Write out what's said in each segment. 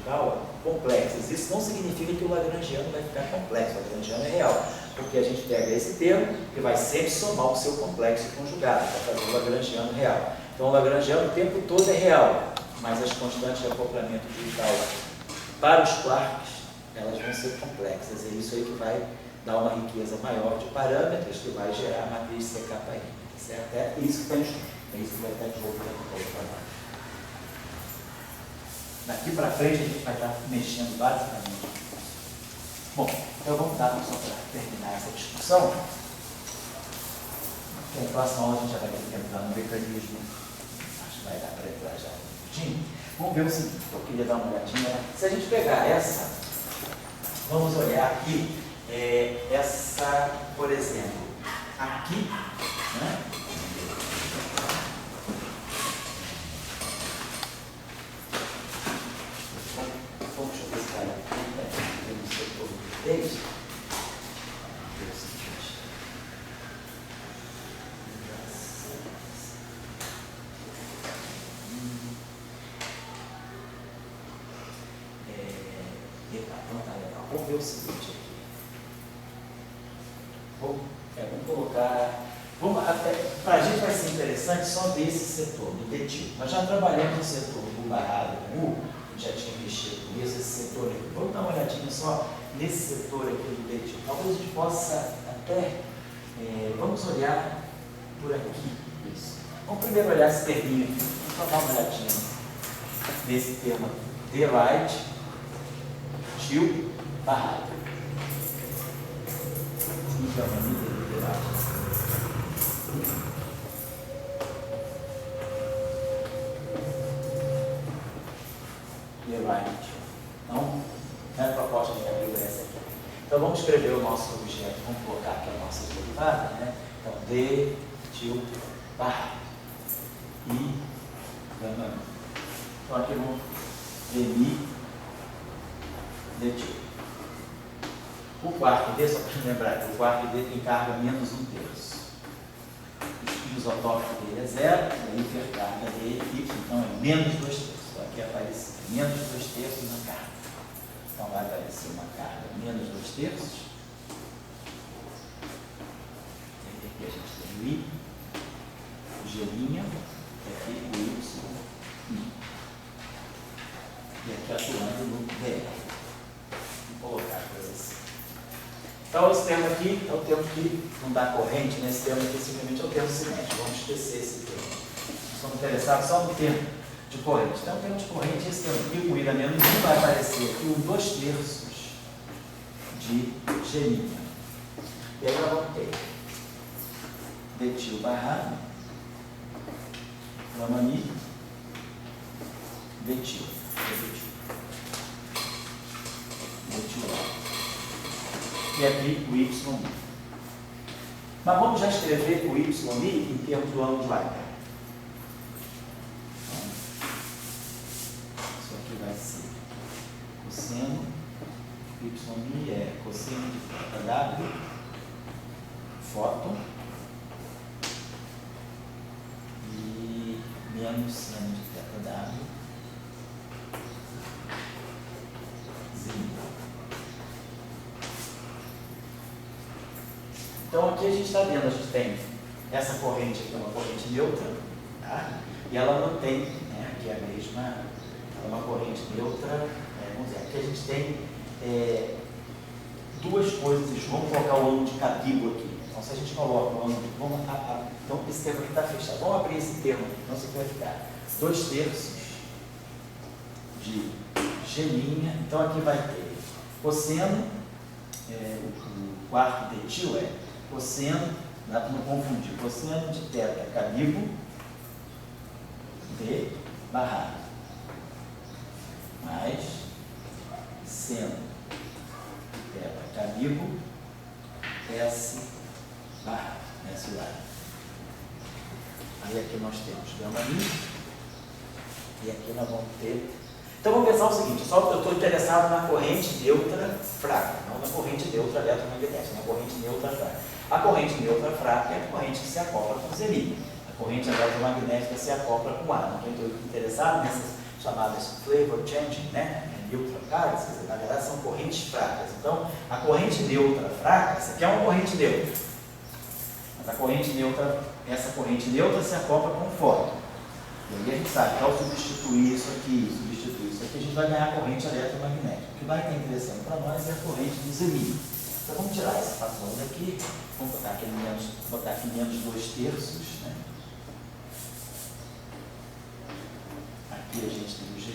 conjugal complexas. Isso não significa que o lagrangiano vai ficar complexo, o lagrangiano é real, porque a gente pega esse termo e vai sempre somar o seu complexo conjugado, para fazer o lagrangiano real. Então o lagrangiano o tempo todo é real, mas as constantes de acoplamento digital para os quarks, elas vão ser complexas. É isso aí que vai dar uma riqueza maior de parâmetros que vai gerar a matriz CKI. Certo? É isso que está em jogo. É isso que vai estar em jogo daqui para baixo. Daqui para frente a gente vai estar mexendo basicamente. Bom, então vamos dar só para terminar essa discussão. Na próxima aula a gente já vai ter que entrar no mecanismo. Acho que vai dar para entrar já um minutinho. Vamos ver o seguinte, eu queria dar uma olhadinha. Se a gente pegar essa, vamos olhar aqui, essa, por exemplo, aqui, né? Vamos ver esse cara aqui, né? Temos o setor de 3. Vamos ver o seguinte aqui. Vamos colocar. Para a gente vai ser interessante só ver esse setor do detil. Nós já trabalhamos no setor do barrado com U, já tinha mexido com isso, esse setor aqui. Vamos dar uma olhadinha só nesse setor aqui do detil. Talvez a gente possa até. Vamos olhar por aqui. Isso. Vamos primeiro olhar esse terminho aqui. Vamos só dar uma olhadinha nesse termo aqui. Delight, til, barrado. Então, a medida de delight. Então, a proposta de abril é essa aqui. Então, vamos escrever o nosso objeto, vamos colocar aqui a nossa derivada, né? Então, D, til, barra. I, gama. Então, aqui vamos demi, detil. O quarto D, só para lembrar que o quarto D tem carga menos 1/3. O isotópico dele é 0, e a hipercarga dele, então, é menos 2/3. Aqui aparece menos 2/3 na carga. Então vai aparecer uma carga menos 2/3. Aqui a gente tem o I, o G', e aqui o Y, I. E aqui atuando no DR. Vou colocar a coisa assim. Então esse termo aqui é o termo que não dá corrente, né? Esse termo aqui simplesmente é o termo cinético. Vamos esquecer esse termo. Nós estamos interessados só no termo de corrente. Então, o termo de corrente, esse termo aqui, com ida menos 1, vai aparecer aqui um 2/3 de G'. E aí nós vamos ter detil barrado, gama mi, detil. E aqui o Y'. Mas vamos já escrever o Y' em termos do ângulo de Leibniz. Vai ser cosseno, y' é cosseno de θ W, fóton, e menos seno de θ W, zinho. Então aqui a gente está vendo, a gente tem essa corrente aqui, uma corrente neutra, tá? E ela não tem, né, aqui é a mesma. Uma corrente neutra, vamos dizer, aqui a gente tem duas coisas, vamos colocar o ângulo de Capíbulo aqui. Então, se a gente coloca o ângulo, então esse termo aqui está fechado. Vamos abrir esse termo aqui, então você vai ficar 2/3 de G'. Então, aqui vai ter cosseno, o quarto detil é cosseno, dá para não confundir, cosseno de θ Capíbulo, D barrado. Mais seno θ Capíbulo, S barra, S lado. Aí aqui nós temos gama mi, e aqui nós vamos ter. Então vamos pensar o seguinte, só eu estou interessado na corrente neutra fraca, não na corrente neutra eletromagnética, na corrente neutra fraca. A corrente neutra fraca é a corrente que se acopla com Zn. A corrente eletromagnética se acopla com A. Não estou interessado nessas chamadas flavor changing, né? neutra fraca, quer dizer, na verdade são correntes fracas. Então, a corrente neutra fraca, essa aqui é uma corrente neutra. Mas a corrente neutra, essa corrente neutra se acopla com o fóton. E aí a gente sabe que ao substituir isso aqui, a gente vai ganhar a corrente eletromagnética. O que vai estar interessante para nós é a corrente do Zeeman. Então vamos tirar esse fator daqui, vamos botar aqui menos 2/3, né? Aqui a gente tem o G'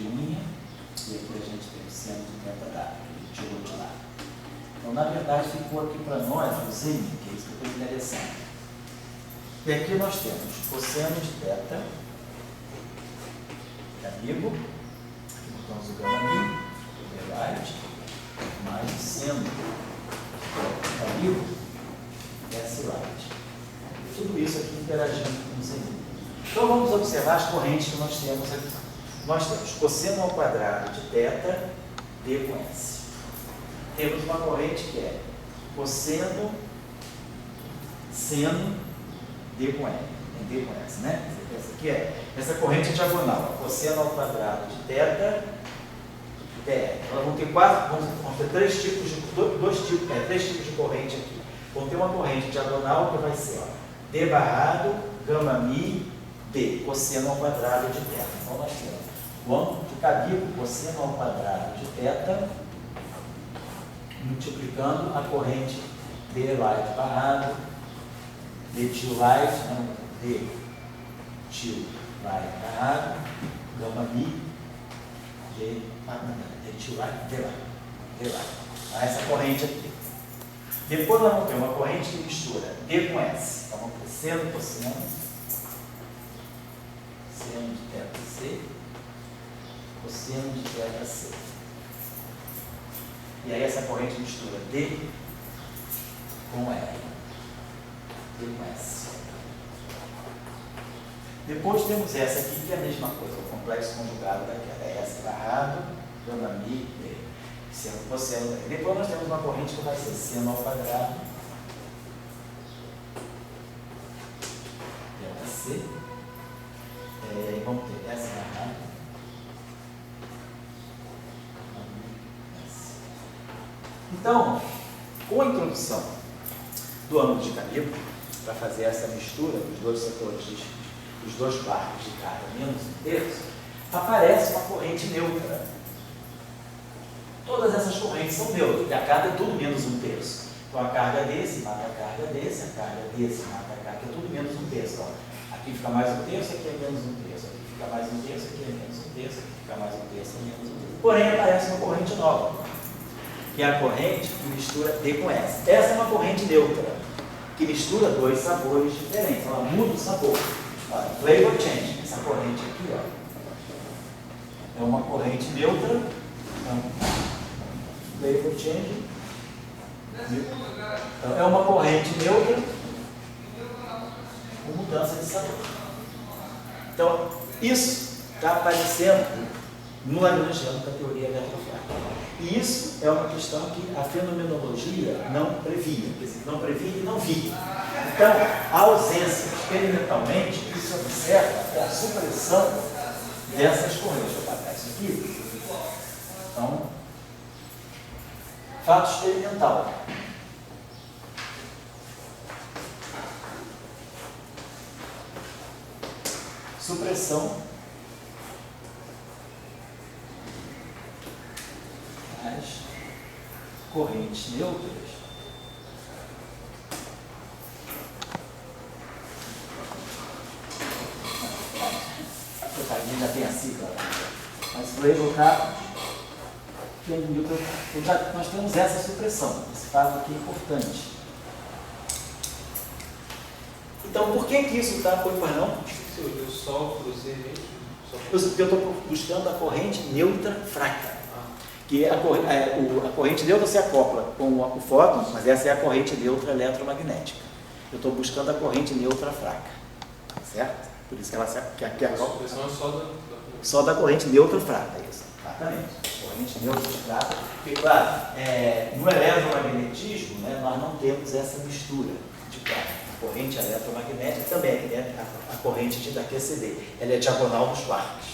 e aqui a gente tem o 180 W, que a gente tirou de lá. Então, na verdade, ficou aqui para nós o Zeeman, que é isso que eu estou interessando. E aqui nós temos cosseno de θ, que é amigo, aqui botamos o gama-μ, verdade, mais o seno, que é amigo, S light. Tudo isso aqui interagindo com o Zeeman. Então, vamos observar as correntes que nós temos aqui. Nós temos cosseno ao quadrado de θ, D com S. Temos uma corrente que é cosseno, seno, D com N. Tem D com S, né? Essa aqui é, essa corrente é diagonal. Cosseno ao quadrado de θ, dr. Nós vamos ter três tipos de corrente aqui. Vamos ter uma corrente diagonal que vai ser ó, D barrado, gama-μ, D, cosseno ao quadrado de θ. Então nós temos o ângulo de cabico, cosseno ao quadrado de θ, multiplicando a corrente D light barrado, D til light, não, D til light barrado, gama-μ, D til light, D light. Essa corrente aqui. Depois nós vamos ter uma corrente que mistura D com S. Então vamos ter seno, cosseno, seno de θc, cosseno de θc. E aí essa corrente mistura D com R, D com S. Depois temos essa aqui, que é a mesma coisa, o complexo conjugado daquela. É S barrado, gama-μ, D. Seno, cosseno. Depois nós temos uma corrente que vai ser seno ao quadrado, θc. Vamos ter S barrado, então, com a introdução do ângulo de cabico, para fazer essa mistura dos dois setores, dos dois quartos de carga menos 1/3, aparece uma corrente neutra. Todas essas correntes são neutras, porque a carga é tudo menos 1/3. Então a carga desse mata a carga desse, a carga desse mata a carga, é tudo menos 1/3. Então, aqui fica mais 1/3, aqui é menos 1/3, aqui fica mais 1/3, aqui é menos 1/3, aqui fica mais 1/3, é menos 1/3. Porém, aparece uma corrente nova, que é a corrente que mistura D com S. Essa é uma corrente neutra, que mistura dois sabores diferentes, ela muda o sabor. Olha, flavor change, essa corrente aqui, ó, é uma corrente neutra, então, flavor change, então, é uma corrente neutra com mudança de sabor. Então, isso está aparecendo no Lagrangiano com a teoria eletrofrágil. E isso é uma questão que a fenomenologia não previa, quer dizer, não previa e não via. Então, a ausência, experimentalmente, o que se observa é a supressão dessas correntes. Deixa eu apagar isso aqui. Então, fato experimental. Supressão das correntes neutras já tem a sigla, mas vou evocar nós temos essa supressão, esse fato aqui é importante. Então, por que isso está por não? Eu só cruzei mesmo? Eu estou buscando a corrente neutra fraca. Que a corrente neutra se acopla com o fóton, mas essa é a corrente neutra eletromagnética. Eu estou buscando a corrente neutra fraca. Certo? Por isso que ela se acopla. A supressão é só da corrente neutra fraca. Isso. Exatamente. Corrente neutra fraca. Porque, claro, no eletromagnetismo, né, nós não temos essa mistura de carga. A corrente eletromagnética também é a corrente da QCD. Ela é diagonal dos quartos.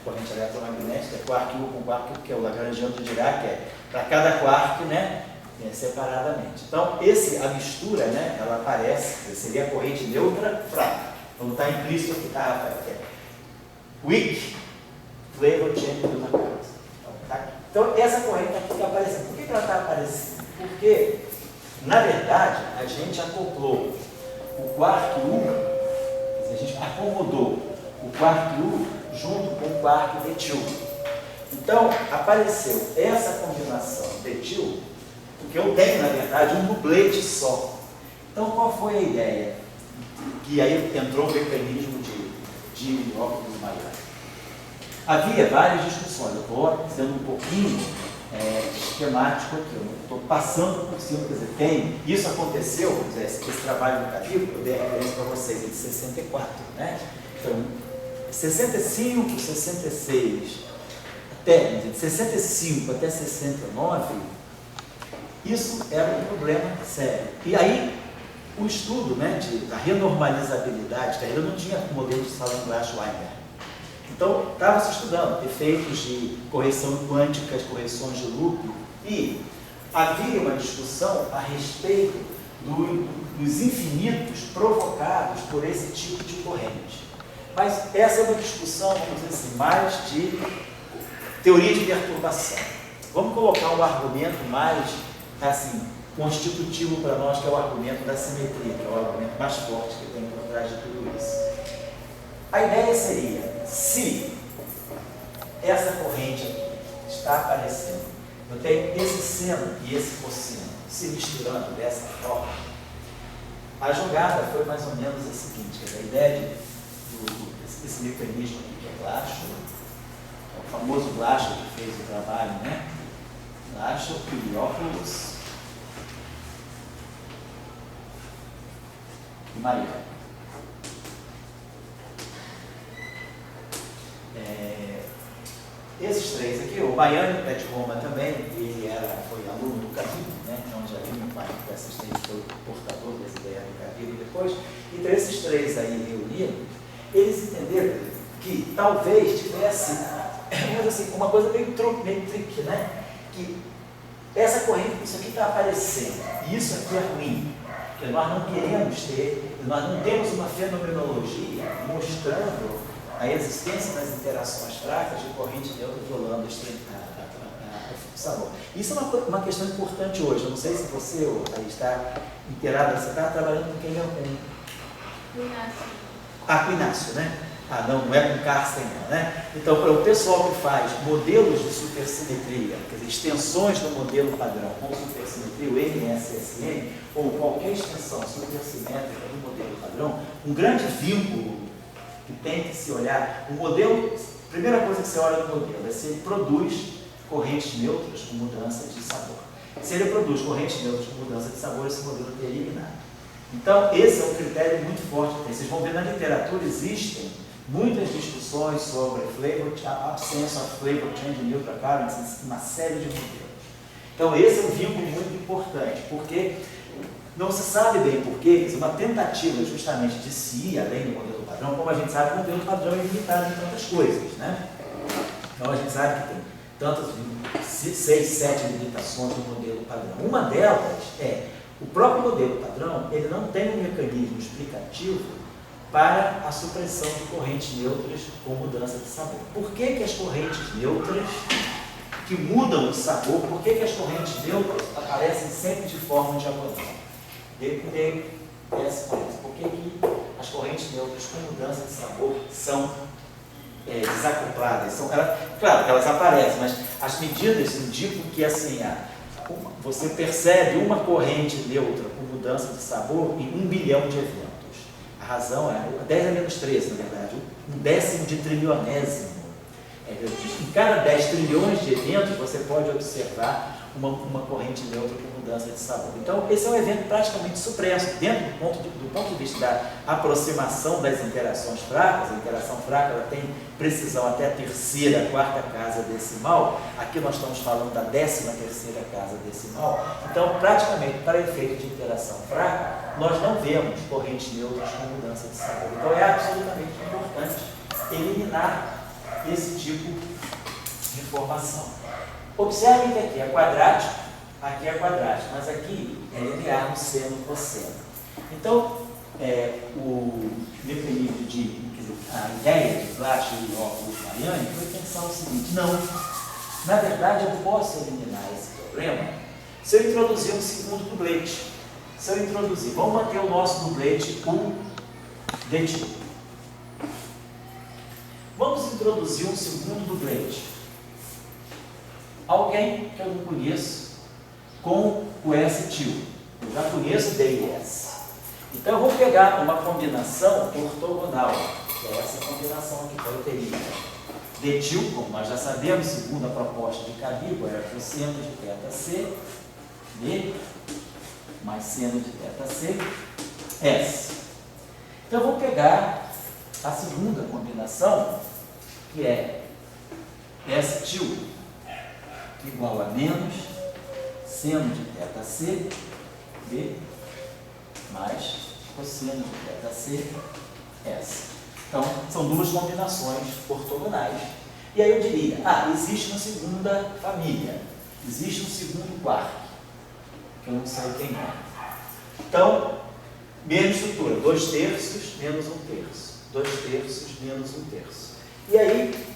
Corrente eletromagnética, quark U com quark U, que é o Lagrangiano de Dirac, para cada quark, né, separadamente. Então, a mistura, né, ela aparece, seria a corrente neutra fraca. Então, está implícito aqui, tá, Rafael? Weak flavor change Newton current. Então, essa corrente aqui está aparecendo. Por que ela está aparecendo? Porque, na verdade, a gente acoplou o quark U, a gente acomodou o quark U junto com o quark metil. Então, apareceu essa combinação metil, porque eu tenho, na verdade, um dublete só. Então, qual foi a ideia? Que aí entrou o mecanismo de óculos maiores. Havia várias discussões, eu estou sendo um pouquinho esquemático aqui, eu estou passando por cima, quer dizer, isso aconteceu, vamos dizer, esse trabalho do Cavilo, eu dei a referência para vocês, é de 64, né? Então, 65, 66, de 65 até 69, isso era um problema sério. E aí, o estudo, né, da renormalizabilidade, que ainda não tinha modelo de Salon-Glass-Weinberg. Então, estava se estudando efeitos de correção quântica, correções de loop, e havia uma discussão a respeito dos infinitos provocados por esse tipo de corrente. Mas essa é uma discussão, vamos dizer assim, mais de teoria de perturbação. Vamos colocar um argumento mais, assim, constitutivo para nós, que é o argumento da simetria, que é o argumento mais forte que tem por trás de tudo isso. A ideia seria, se essa corrente aqui está aparecendo, eu tenho esse seno e esse cosseno se misturando dessa forma, a jogada foi mais ou menos a seguinte, quer dizer, a ideia desse mecanismo aqui que é Glashow, o famoso Glashow que fez o trabalho, né? Glashow e Oculus e Maria. Esses três aqui, o Baiano é de Roma também, ele foi aluno do Cavilo, né? Então já viu meu pai que esses três foi o portador dessa ideia do Cavilo depois. Então esses três aí reunidos, eles entenderam que talvez tivesse, vamos assim, uma coisa meio tricky, né? Que essa corrente, isso aqui está aparecendo, e isso aqui é ruim, porque nós não queremos nós não temos uma fenomenologia mostrando a existência das interações fracas de corrente neutra violando o sabor. Isso é uma questão importante hoje. Eu não sei se você aí está inteirado, você está trabalhando com quem é o Inácio. Com Inácio, né? Não é com Carsten, não, né? Então, para o pessoal que faz modelos de supersimetria, quer dizer, extensões do modelo padrão com supersimetria, o MSSM, ou qualquer extensão supersimétrica do modelo padrão, um grande vínculo que tem que se olhar, o modelo, a primeira coisa que você olha no modelo é se ele produz correntes neutras com mudança de sabor. Se ele produz correntes neutras com mudança de sabor, esse modelo teria eliminado. Então, esse é um critério muito forte. Vocês vão ver na literatura, existem muitas discussões sobre absence of flavor change neutral currents, uma série de modelos. Então, esse é um vínculo muito importante, porque não se sabe bem porquê, uma tentativa justamente de se ir além do modelo padrão, como a gente sabe, o modelo padrão é limitado em tantas coisas, né? Então a gente sabe que tem tantas, 6, 7 limitações do modelo padrão. Uma delas é, o próprio modelo padrão, ele não tem um mecanismo explicativo para a supressão de correntes neutras com mudança de sabor. Por que as correntes neutras que mudam o sabor, por que as correntes neutras aparecem sempre de forma diagonal? Por que as correntes neutras com mudança de sabor são desacopladas? Claro que elas aparecem, mas as medidas indicam que assim, você percebe uma corrente neutra com mudança de sabor em 1 bilhão de eventos. A razão é 10 a menos 13, na verdade, 1/10 de trilionésimo. Em cada 10 trilhões de eventos, você pode observar uma corrente neutra com mudança de sabor. Então, esse é um evento praticamente supresso, dentro do ponto de vista da aproximação das interações fracas. A interação fraca ela tem precisão até a 3ª, 4ª casa decimal. Aqui nós estamos falando da 13ª casa decimal. Então, praticamente, para efeito de interação fraca, nós não vemos correntes neutras com mudança de sabor. Então, é absolutamente importante eliminar esse tipo de formação. Observem que aqui é quadrático, mas aqui é linear no seno e cosseno. Então, o mecanismo a ideia de Flash e óculos Mariani foi pensar o seguinte: não, na verdade eu posso eliminar esse problema se eu introduzir um segundo dublete. Se eu introduzir, vamos manter o nosso dublete detil. Vamos introduzir um segundo dublete. Alguém que eu não conheço com o S-til. Eu já conheço D e S. Então eu vou pegar uma combinação ortogonal, que é essa combinação aqui que eu teria. Detil, como nós já sabemos, segundo a proposta de Cabíbo, era cosseno de θc, D, mais seno de θc, S. Então eu vou pegar a segunda combinação, que é S-til igual a menos seno de θc, B, mais cosseno de θc, S. Então, são duas combinações ortogonais. E aí eu diria, existe uma segunda família, existe um segundo quarto, que eu não sei quem é. Então, mesma estrutura, 2/3 menos 1/3. 2/3 menos 1/3. E aí,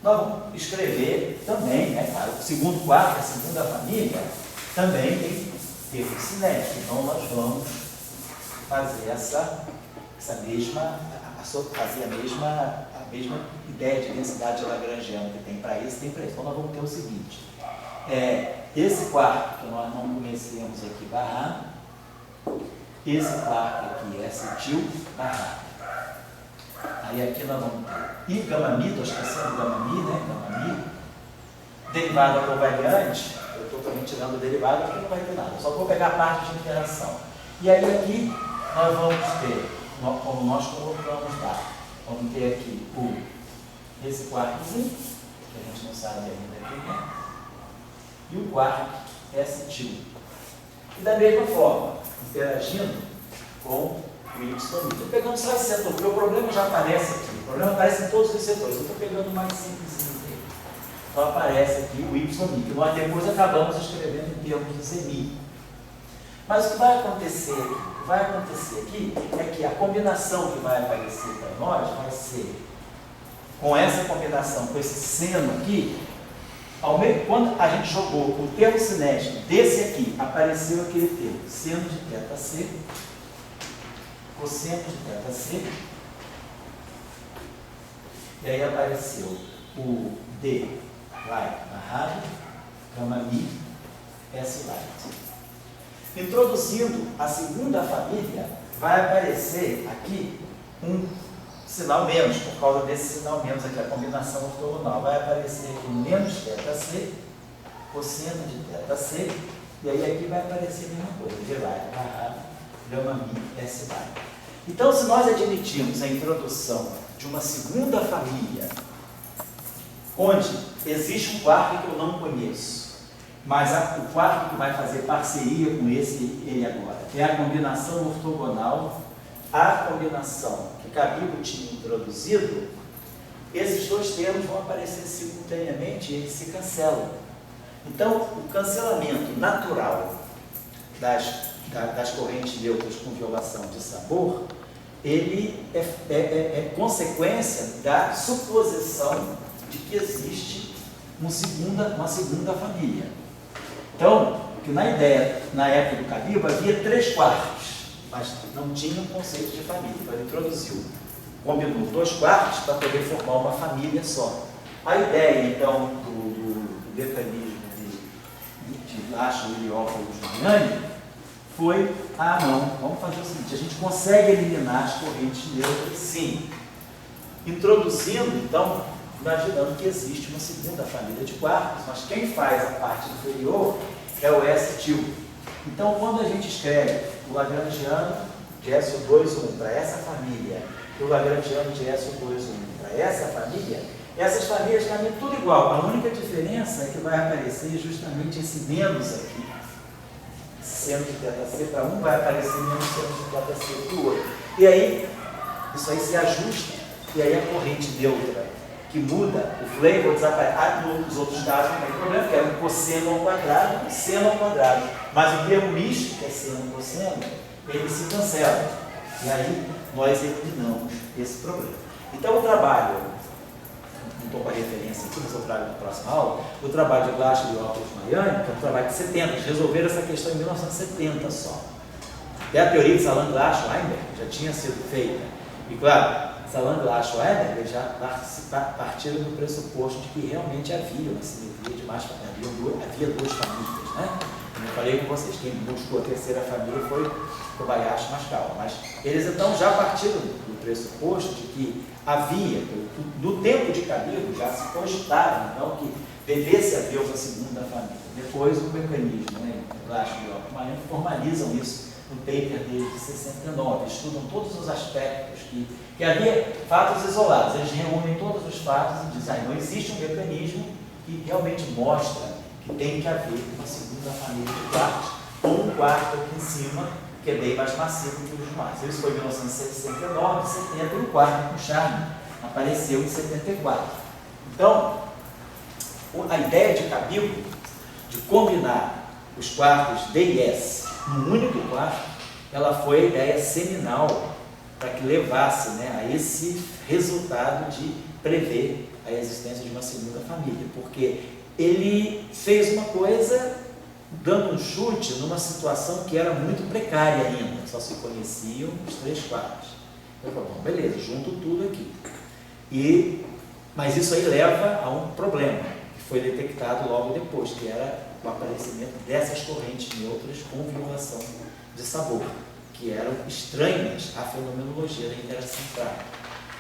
nós vamos escrever também, claro, o segundo quarto, a segunda família, também tem termo cinético. Então, nós vamos fazer a mesma ideia de densidade de lagrangiana que tem para esse, tem para esse. Então, nós vamos ter o seguinte: esse quarto que nós não conhecemos aqui, barrado, esse quarto aqui, S-til, barrado. Aí aqui nós vamos ter I gama mi, estou esquecendo gama mi, gama mi, derivada covariante, eu estou também tirando o derivado porque não vai ter nada, só vou pegar a parte de interação. E aí aqui nós vamos ter, como nós colocamos lá, vamos ter aqui esse quartozinho, que a gente não sabe ainda aqui, e o quarto S-til. E da mesma forma, interagindo com o Y. Estou pegando só esse setor, porque o problema já aparece aqui. O problema aparece em todos os setores. Eu estou pegando o mais simples dele. Então aparece aqui o Y, que nós depois acabamos escrevendo em termos de semi. Mas o que vai acontecer aqui é que a combinação que vai aparecer para nós vai ser com essa combinação, com esse seno aqui. Quando a gente jogou o termo cinético desse aqui, apareceu aquele termo, seno de θc, cosseno de θc, e aí apareceu o D light barrado, gama mi, S light. Introduzindo a segunda família, vai aparecer aqui um sinal menos, por causa desse sinal menos aqui, a combinação ortogonal. Vai aparecer aqui menos θc, cosseno de θc, e aí aqui vai aparecer a mesma coisa, D light barrado, gama mi, S light. Então, se nós admitirmos a introdução de uma segunda família, onde existe um quarto que eu não conheço, mas o quarto que vai fazer parceria com ele agora é a combinação ortogonal, a combinação que Cabíbo tinha introduzido, esses dois termos vão aparecer simultaneamente e eles se cancelam. Então, o cancelamento natural das correntes neutras com violação de sabor, ele é consequência da suposição de que existe uma segunda família. Então, que na época do Cabíbo havia 3 quartos, mas não tinha um conceito de família. Então ele introduziu, combinou 2 quartos para poder formar uma família só. A ideia, então, do mecanismo de Lache-Iliópolis-Mariani foi, não, vamos fazer o seguinte, a gente consegue eliminar as correntes neutras, sim, introduzindo, então, imaginando que existe uma segunda família de quartos, mas quem faz a parte inferior é o S-til. Então, quando a gente escreve o lagrangiano de SO2,1 para essa família e o lagrangiano de SO2,1 para essa família, essas famílias caminham tudo igual. A única diferença é que vai aparecer justamente esse menos aqui. Seno de θc para um vai aparecer menos seno de θc para o outro. E aí, isso aí se ajusta, e aí a corrente neutra que muda, o flavor desaparece. Nos outros casos não tem problema, porque era um cosseno ao quadrado e seno ao quadrado. Mas o termo misto, que é seno e cosseno, ele se cancela. E aí nós eliminamos esse problema. Então o trabalho, não estou com a referência aqui, mas eu trago na próxima aula, o trabalho de Glashow e Oculus Mayani, que é um trabalho de 70, eles resolveram essa questão em 1970 só. E a teoria de Salan Glashow-Weinberg já tinha sido feita. E claro, Salan Glashow-Weinberg já partiram do pressuposto de que realmente havia uma simetria de mais famílias, havia duas famílias, né? Como eu falei com vocês, quem buscou a terceira família foi Kobayashi Maskawa, mas eles então já partiram do pressuposto de que havia, no tempo de Kabiru, já se cogitava então que devesse haver uma segunda família. Depois o mecanismo, né, Glashow e Oculus formalizam isso no paper dele de 69, estudam todos os aspectos que havia fatos isolados, eles reúnem todos os fatos e dizem, não existe um mecanismo que realmente mostra que tem que haver uma segunda família de quartos, ou um quarto aqui em cima, que é bem mais macio que os demais. Isso foi em 1969, 70, e o quarto com charme apareceu em 74. Então, a ideia de Kabiru, de combinar os quartos D e S num único quarto, ela foi a ideia seminal para que levasse, né, a esse resultado de prever a existência de uma segunda família, porque ele fez uma coisa dando um chute numa situação que era muito precária ainda, só se conheciam os 3 quartos. Eu falei, bom, beleza, junto tudo aqui. Mas isso aí leva a um problema, que foi detectado logo depois, que era o aparecimento dessas correntes neutras com violação de sabor, que eram estranhas à fenomenologia da interação prática.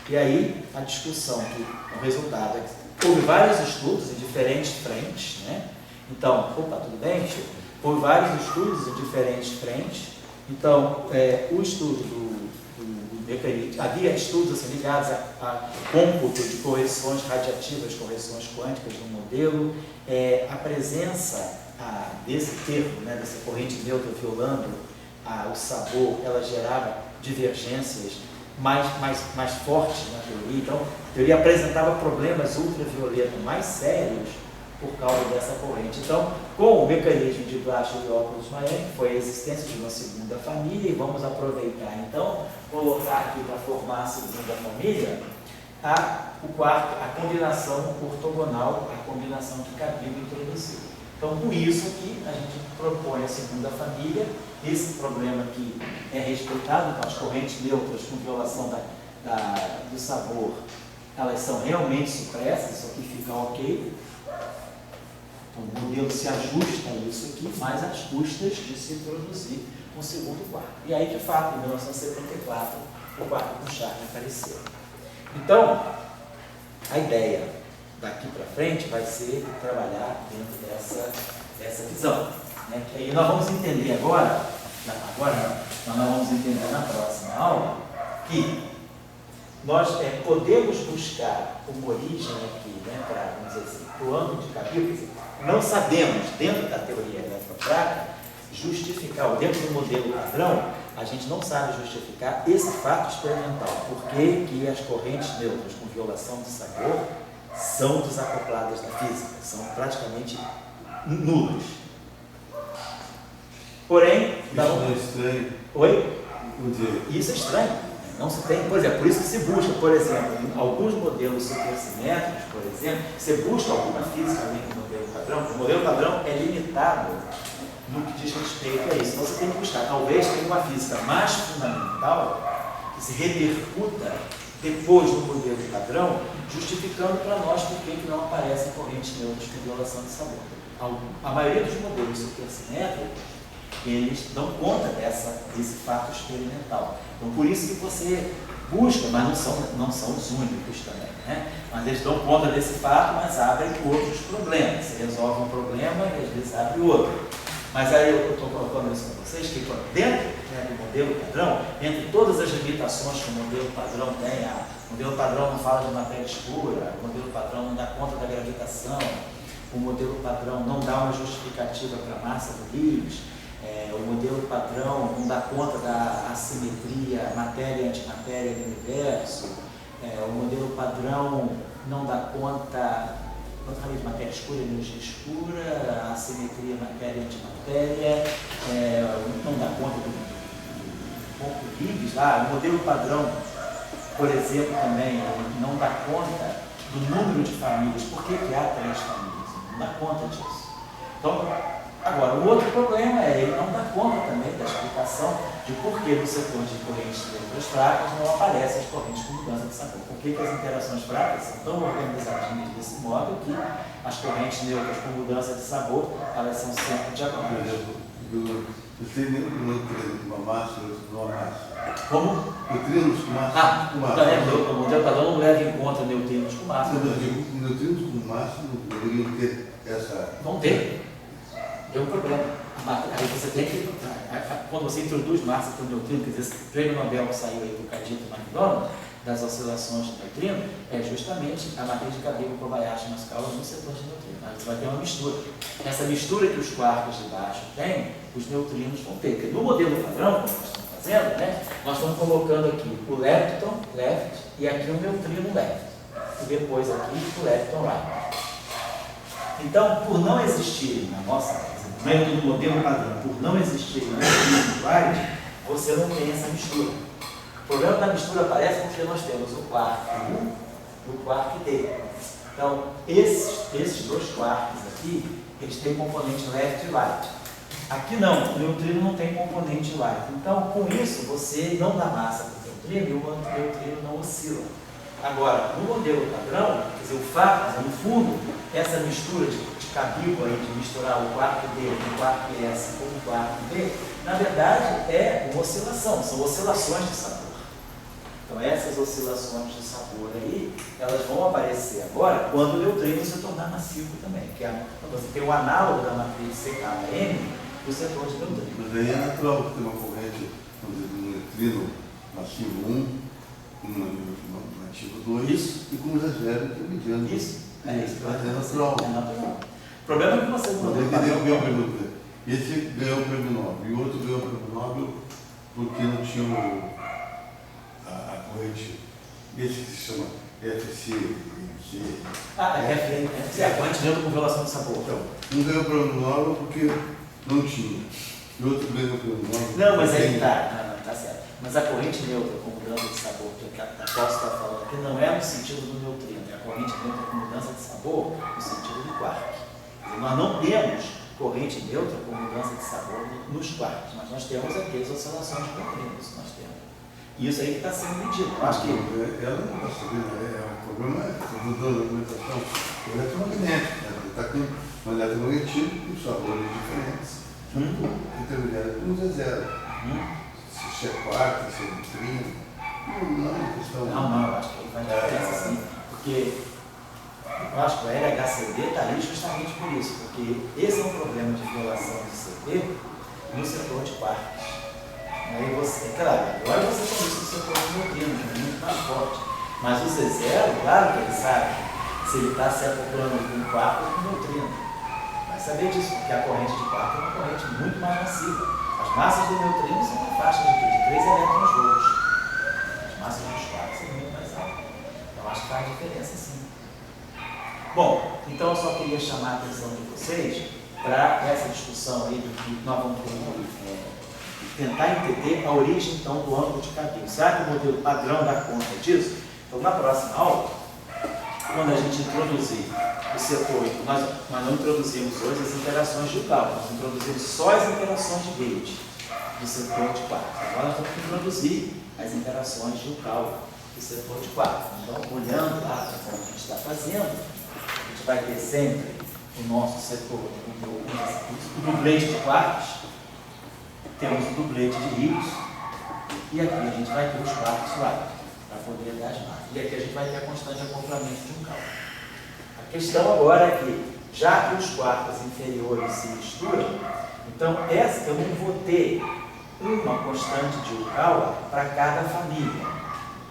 E aí, a discussão, que o resultado é que houve vários estudos em diferentes frentes, né? Então, opa, tudo bem, Chico? Houve vários estudos em diferentes frentes. Então, o estudo do mecanismo, havia estudos assim, ligados a cômputo de correções radiativas, correções quânticas no modelo, a presença desse termo, né, dessa corrente neutra violando o sabor, ela gerava divergências mais fortes na teoria. Então, a teoria apresentava problemas ultravioletos mais sérios por causa dessa corrente. Então, com o mecanismo de Glashow e Oculus Mayani, que foi a existência de uma segunda família, e vamos aproveitar, então, colocar aqui para formar a segunda família, a combinação ortogonal, a combinação que Kabiru introduziu. Então, com isso aqui, a gente propõe a segunda família. Esse problema aqui é respeitado, então as correntes neutras com violação do sabor, elas são realmente supressas, isso aqui fica ok. Então, o modelo se ajusta a isso aqui, mas às custas de se produzir um segundo quarto. E aí, de fato, em 1974, o quarto com charme apareceu. Então, a ideia daqui para frente vai ser trabalhar dentro dessa visão, né? Que aí nós vamos entender agora nós vamos entender na próxima aula, que nós podemos buscar uma origem aqui, né, para, vamos dizer assim, para o âmbito de Kabiru. Não sabemos, dentro da teoria eletrofrática, justificar, ou dentro do modelo padrão, a gente não sabe justificar esse fato experimental. Por que as correntes neutras com violação de sabor são desacopladas da física, são praticamente nulas. Porém, isso não é estranho. Oi? Isso é estranho. Não se tem, por exemplo, por isso que se busca, por exemplo, em alguns modelos supersimétricos, por exemplo, você busca alguma física além do modelo padrão, porque o modelo padrão é limitado no que diz respeito a isso. Então você tem que buscar, talvez tenha uma física mais fundamental que se repercuta depois do modelo padrão, justificando para nós por que não aparecem correntes neutras com violação de sabor. A maioria dos modelos supersimétricos, eles dão conta desse fato experimental. Então, por isso que você busca, mas não são os únicos também, né? Mas eles dão conta desse fato, mas abrem outros problemas. Você resolve um problema e às vezes abre outro. Mas aí eu estou colocando isso para vocês, que dentro, né, do modelo padrão, entre todas as limitações que o modelo padrão tem, o modelo padrão não fala de matéria escura, o modelo padrão não dá conta da gravitação, o modelo padrão não dá uma justificativa para a massa do Higgs, o modelo padrão não dá conta da assimetria matéria e antimatéria do universo, o modelo padrão não dá conta, de matéria escura, energia escura, assimetria matéria antimatéria, não dá conta do ponto Higgs lá, o modelo padrão, por exemplo, também não dá conta do número de famílias. Por que há 3 famílias? Não dá conta disso. Então, agora, o outro problema é ele não dá conta também da explicação de por que no setor de correntes neutras fracas não aparecem as correntes com mudança de sabor. Por que as interações fracas são tão organizadinhas desse modo que as correntes neutras com mudança de sabor, elas são sempre Por diagonais. exemplo, você tem neutrinos com uma massa e outros com uma massa. Como? Neutrinos com massa e com massa. O modelo padrão não leva em conta neutrinos com massa. Neutrinos com massa não poderiam ter essa... Vão ter. Deu um problema. Aí você tem que, quando você introduz massa para o neutrino, quer dizer, o prêmio Nobel que saiu aí do Cadito McDonald, das oscilações de neutrino, é justamente a matriz de Cabrillo, Kobayashi e Mascala no setor de neutrino. Aí você vai ter uma mistura. Essa mistura que os quarks de baixo têm, os neutrinos vão ter. Porque no modelo padrão, como nós estamos fazendo, né, nós estamos colocando aqui o lepton, left, e aqui o neutrino, left. E depois aqui o lepton, right. Então, por não existirem na nossa dentro do modelo padrão, por não existir neutrinos right, você não tem essa mistura. O problema da mistura aparece porque nós temos o quark U e o quark D. Então, esses 2 quarks aqui, eles têm componente left e right. Aqui não, o neutrino não tem componente right. Então, com isso, você não dá massa para o neutrino e o neutrino não oscila. Agora, no modelo padrão, quer dizer, o fato, no fundo, essa mistura de Cabrillo aí, de misturar o quark D com o quark S com o quark D, na verdade é uma oscilação, são oscilações de sabor. Então essas oscilações de sabor aí, elas vão aparecer agora quando o neutrino se tornar massivo também, que é quando você tem o análogo da matriz CKM do setor de neutrino. Mas aí é natural ter uma corrente, vamos dizer, um neutrino massivo 1, um ativo 2, Isso. E com um reserva intermediano. Isso. É isso. É natural. É natural. O problema é que você não Ele ganhou o prêmio Nobel. Esse ganhou o prêmio Nobel e o outro ganhou o prêmio Nobel porque não tinha a corrente. Esse que se chama FC. é a corrente neutra com violação de sabor. Então, um ganhou o prêmio Nobel porque não tinha. E o outro ganhou o prêmio Nobel. Não, mas aí tá. Não, tá certo. Mas a corrente neutra com mudança de sabor, que a Costa está falando aqui, não é no sentido do neutrino, é a corrente neutra com mudança de sabor no sentido do quark. Nós não temos corrente neutra com mudança de sabor nos quarks, mas nós temos aqui as oscilações de neutrinos, nós temos. E isso aí que está sendo medido. Eu acho que ela não está sabendo, o problema é a documentação eletromagnética. Ele está com um eletromagnetismo com sabores diferentes. Intermediário com uns é zero. Se é quarto, se é neutrino. Não é questão. Não, eu acho que faz diferença sim, porque eu acho que o LHCD está ali justamente por isso, porque esse é um problema de violação de CD no setor de quarks. Aí você, claro, agora você tem isso no setor de neutrino, que é muito mais forte. Mas o Z0, claro que ele sabe se ele está se acoplando com um quark ou com um neutrino. Vai saber disso, porque a corrente de quark é uma corrente muito mais massiva. As massas do neutrino são uma faixa de 3 elétrons-volts. As massas dos quarks são muito mais altas. Então acho que faz diferença sim. Bom, então eu só queria chamar a atenção de vocês para essa discussão aí do que nós vamos tentar entender a origem então do ângulo de Cabrillo. Será que o modelo padrão dá conta disso? Então na próxima aula, quando a gente introduzir o setor, nós não introduzimos hoje as interações de cálculo, nós introduzimos só as interações de rede do setor de quarks. Agora nós temos que introduzir as interações de cálculo do setor de quarks. Então, olhando lá para o que a gente está fazendo, a gente vai ter sempre o nosso setor, o dublete de quarks, temos o dublete de Higgs, e aqui a gente vai ter os quarks lá, para poder dar as massas. E aqui a gente vai ter a constante de acoplamento de um cálculo. A questão agora é que, já que os quarks inferiores se misturam, então eu não vou ter uma constante de Yukawa para cada família.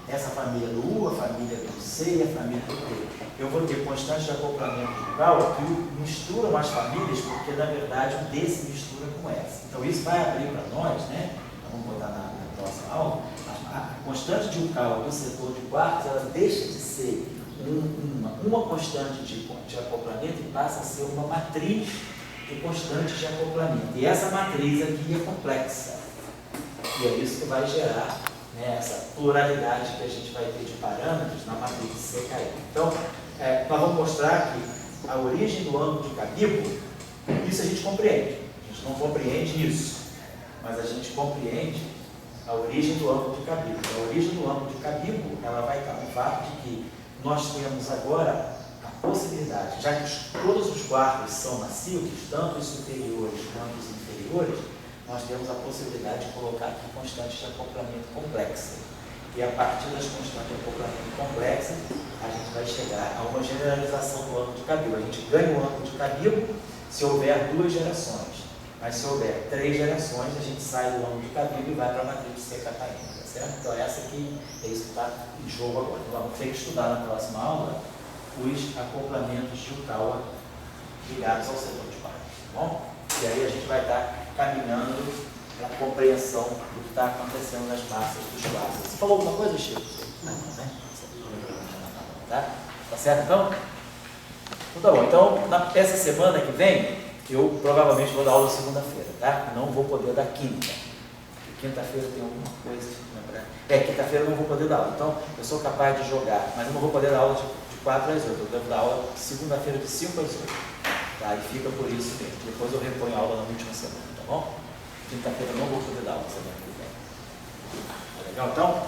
Essa família do U, a família do C e a família do T. Eu vou ter constante de acoplamento de Yukawa que misturam as famílias, porque na verdade um desse mistura com essa. Então isso vai abrir para nós, né? Vamos botar na próxima aula, a constante de Yukawa do setor de quarks, ela deixa de ser uma constante de acoplamento e passa a ser uma matriz de constantes de acoplamento. E essa matriz aqui é complexa. E é isso que vai gerar, né, essa pluralidade que a gente vai ter de parâmetros na matriz CKM. Então, nós vamos mostrar que a origem do ângulo de Cabibbo, isso a gente compreende. A gente não compreende isso, mas a gente compreende a origem do ângulo de Cabibbo. A origem do ângulo de Cabibbo, ela vai estar no fato de que nós temos agora a possibilidade, já que todos os quartos são macios, tanto os superiores quanto os inferiores, nós temos a possibilidade de colocar aqui constantes de acoplamento complexas. E a partir das constantes de acoplamento complexas, a gente vai chegar a uma generalização do ângulo de Cabibbo. A gente ganha o ângulo de Cabibbo se houver 2 gerações. Mas se houver 3 gerações, a gente sai do ângulo de Cabibbo e vai para a matriz CKM, tá certo? Então essa aqui é isso que está em jogo agora. Então vamos ter que estudar na próxima aula os acoplamentos de Yukawa ligados ao setor de quartos, tá bom? E aí a gente vai estar caminhando para a compreensão do que está acontecendo nas massas dos quartos. Você falou alguma coisa, Chico? Não, né? Tá certo então? Então tá bom. Então, essa semana que vem, eu provavelmente vou dar aula segunda-feira, tá? Não vou poder dar quinta. Quinta-feira tem alguma coisa, quinta-feira eu não vou poder dar aula. Então, eu sou capaz de jogar, mas eu não vou poder dar aula de 4 às 8. Eu devo dar aula segunda-feira de 5 às 8. Tá? E fica por isso mesmo. Depois eu reponho a aula na última semana, tá bom? Quinta-feira eu não vou poder dar aula semana que vem. Tá legal então?